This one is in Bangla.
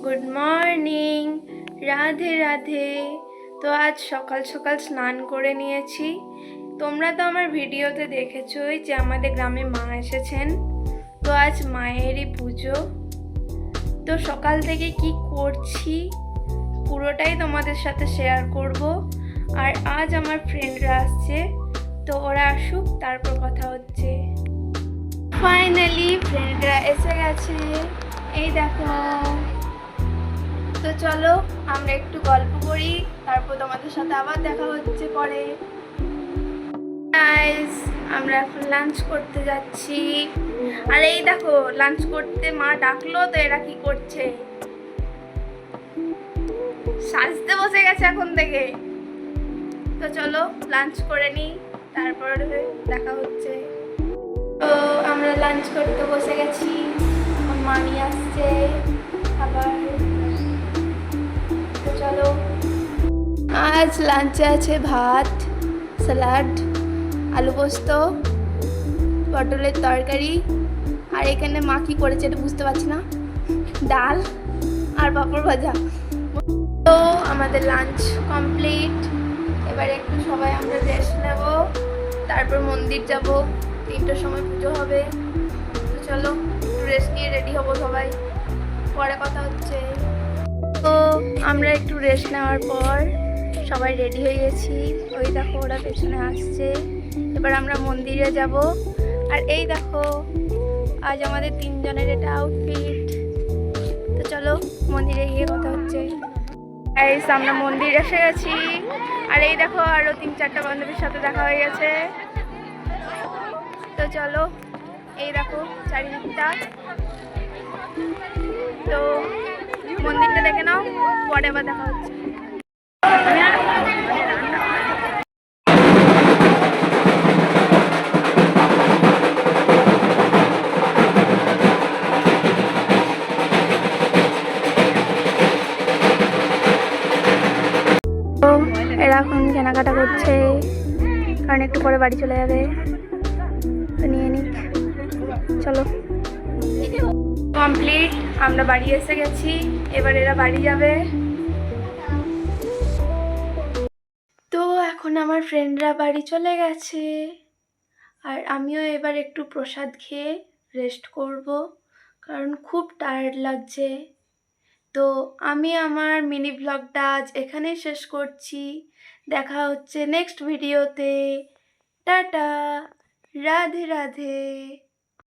Good morning, Radhe Radhe. তো আজ সকাল সকাল স্নান করে নিয়েছি। তোমরা তো আমার ভিডিওতে দেখেছোই যে আমাদের গ্রামে মা এসেছেন। তো আজ মায়েরই পুজো। তো সকাল থেকে কি করছি পুরোটাই তোমাদের সাথে শেয়ার করব। আর আজ আমার ফ্রেন্ডরা আসছে, তো ওরা আসুক তারপর কথা হচ্ছে। ফাইনালি ফ্রেন্ডরা এসে গেছে, এই দেখো। তো চলো আমরা একটু গল্প করি, তারপর তোমাদের সাথে আবার দেখা হচ্ছে পরে। গাইস, আমরা এখন লাঞ্চ করতে যাচ্ছি। আর এই দেখো, লাঞ্চ করতে মা ডাকলো, তো এরা কি করছে, সাজতে বসে গেছে এখন থেকে। তো চলো লাঞ্চ করে নিই, তারপর দেখা হচ্ছে। তো আমরা লাঞ্চ করতে বসে গেছি, মামি আসছে আবার। তো চলো, আজ লাঞ্চে আছে ভাত, স্যালাড, আলু পোস্ত, পটলের তরকারি, আর এখানে মা কি করেছে এটা বুঝতে পারছি না, ডাল আর পাঁপড় ভাজা। তো আমাদের লাঞ্চ কমপ্লিট। এবার একটু সবাই আমরা রেস্ট নেব, তারপর মন্দির যাব, 3টার সময় পুজো হবে। তো চলো একটু রেস্ট নিয়ে রেডি হবো সবাই, পরে কথা হচ্ছে। তো আমরা একটু রেস্ট নেওয়ার পর সবাই রেডি হয়ে গেছি। ওই দেখো ওরা পেছনে আসছে। এবার আমরা মন্দিরে যাব। আর এই দেখো আজ আমাদের 3জনের এটা আউটফিট। তো চলো মন্দিরে গিয়ে কথা হচ্ছে। আমরা মন্দির এসে গেছি। আর এই দেখো আরো 3-4টা বান্ধবীর সাথে দেখা হয়ে গেছে। তো চলো, এই দেখো চারিদিকটা। তো মন্দিরটা দেখে নাও, পরে আবার দেখা হচ্ছে। তো এরা এখন কেনাকাটা করছে, কারণ একটু পরে বাড়ি চলে যাবে। তো নিয়ে নিক, চলো। কমপ্লিট, আমরা বাড়ি এসে গেছি। এবার এরা বাড়ি যাবে। তো এখন আমার ফ্রেন্ডরা বাড়ি চলে গেছে, আর আমিও এবার একটু প্রসাদ খেয়ে রেস্ট করব, কারণ খুব টায়ার্ড লাগছে। তো আমি আমার মিনি ব্লগটা আজ এখানেই শেষ করছি। দেখা হচ্ছে নেক্সট ভিডিওতে। টাটা, রাধে রাধে।